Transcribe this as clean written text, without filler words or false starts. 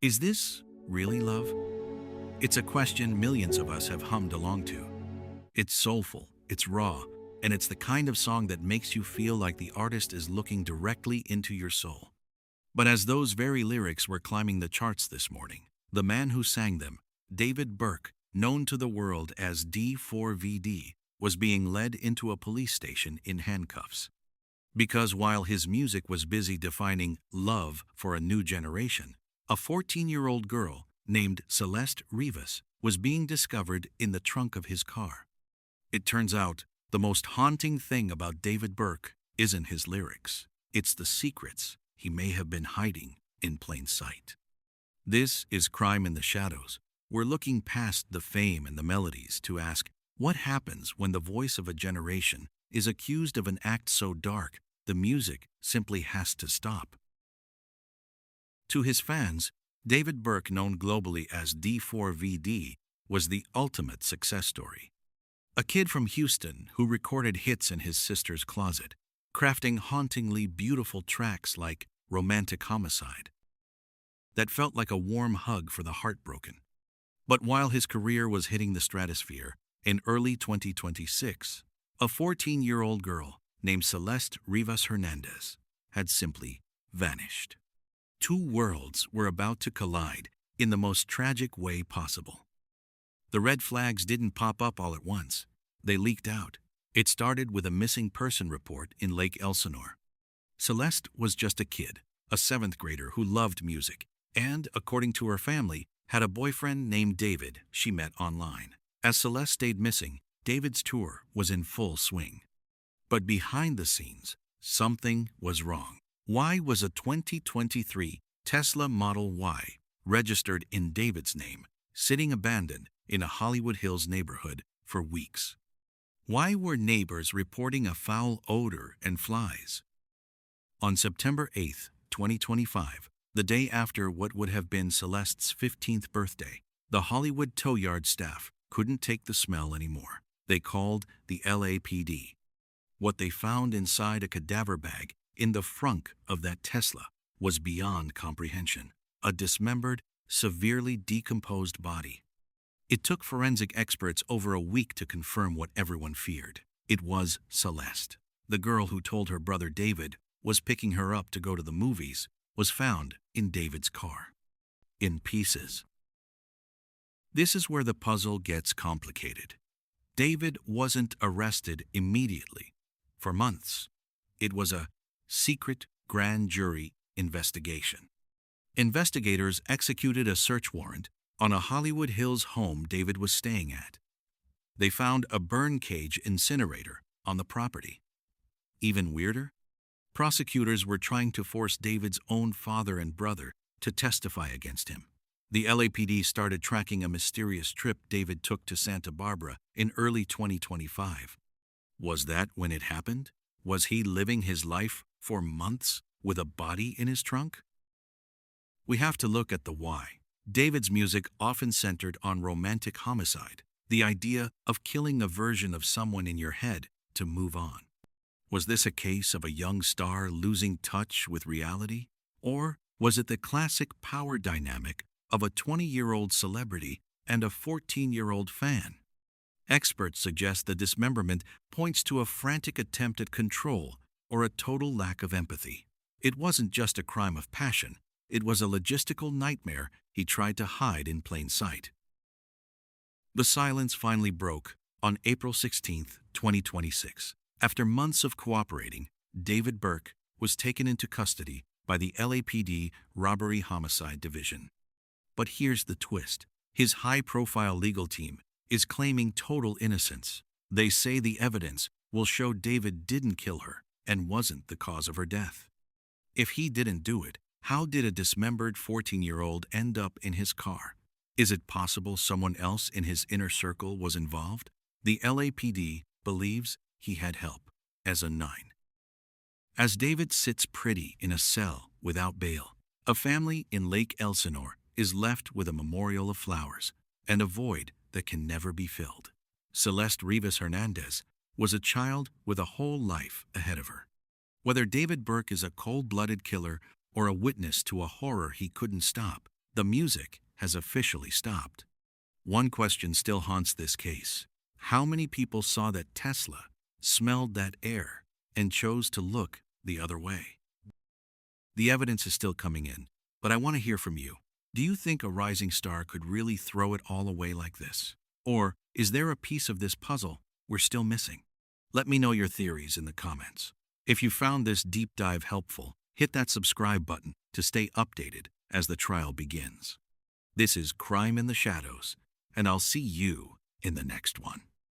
Is this really love? It's a question millions of us have hummed along to. It's soulful, it's raw, and it's the kind of song that makes you feel like the artist is looking directly into your soul. But as those very lyrics were climbing the charts this morning, the man who sang them, David Burke, known to the world as D4VD, was being led into a police station in handcuffs. Because while his music was busy defining love for a new generation, a 14-year-old girl named Celeste Rivas was being discovered in the trunk of his car. It turns out the most haunting thing about David Burke isn't his lyrics. It's the secrets he may have been hiding in plain sight. This is Crime in the Shadows. We're looking past the fame and the melodies to ask, what happens when the voice of a generation is accused of an act so dark the music simply has to stop? To his fans, David Burke, known globally as D4VD, was the ultimate success story. A kid from Houston who recorded hits in his sister's closet, crafting hauntingly beautiful tracks like Romantic Homicide that felt like a warm hug for the heartbroken. But while his career was hitting the stratosphere, in early 2026, a 14-year-old girl named Celeste Rivas Hernandez had simply vanished. Two worlds were about to collide in the most tragic way possible. The red flags didn't pop up all at once. They leaked out. It started with a missing person report in Lake Elsinore. Celeste was just a kid, a seventh grader who loved music, and, according to her family, had a boyfriend named David she met online. As Celeste stayed missing, David's tour was in full swing. But behind the scenes, something was wrong. Why was a 2023 Tesla Model Y, registered in David's name, sitting abandoned in a Hollywood Hills neighborhood for weeks? Why were neighbors reporting a foul odor and flies? On September 8, 2025, the day after what would have been Celeste's 15th birthday, the Hollywood tow yard staff couldn't take the smell anymore. They called the LAPD. What they found inside a cadaver bag in the frunk of that Tesla was beyond comprehension. A dismembered, severely decomposed body. It took forensic experts over a week to confirm what everyone feared. It was Celeste. The girl who told her brother David was picking her up to go to the movies was found in David's car, in pieces. This is where the puzzle gets complicated. David wasn't arrested immediately. For months, it was a secret grand jury investigation. Investigators executed a search warrant on a Hollywood Hills home David was staying at. They found a burn cage incinerator on the property. Even weirder, prosecutors were trying to force David's own father and brother to testify against him. The LAPD started tracking a mysterious trip David took to Santa Barbara in early 2025. Was that when it happened? Was he living his life for months with a body in his trunk? We have to look at the why. David's music often centered on romantic homicide, the idea of killing a version of someone in your head to move on. Was this a case of a young star losing touch with reality? Or was it the classic power dynamic of a 20-year-old celebrity and a 14-year-old fan? Experts suggest the dismemberment points to a frantic attempt at control or a total lack of empathy. It wasn't just a crime of passion. It was a logistical nightmare he tried to hide in plain sight. The silence finally broke on April 16, 2026. After months of cooperating, David Burke was taken into custody by the LAPD Robbery Homicide Division. But here's the twist. His high-profile legal team is claiming total innocence. They say the evidence will show David didn't kill her and wasn't the cause of her death. If he didn't do it, how did a dismembered 14-year-old end up in his car? Is it possible someone else in his inner circle was involved? The LAPD believes he had help as a 9. As David sits pretty in a cell without bail, a family in Lake Elsinore is left with a memorial of flowers and a void that can never be filled. Celeste Rivas Hernandez was a child with a whole life ahead of her. Whether David Burke is a cold-blooded killer or a witness to a horror he couldn't stop, The music has officially stopped. One question still haunts this case. How many people saw that Tesla, smelled that air, and chose to look the other way? The evidence is still coming in, but I want to hear from you. Do you think a rising star could really throw it all away like this? Or is there a piece of this puzzle we're still missing? Let me know your theories in the comments. If you found this deep dive helpful, hit that subscribe button to stay updated as the trial begins. This is Crime in the Shadows, and I'll see you in the next one.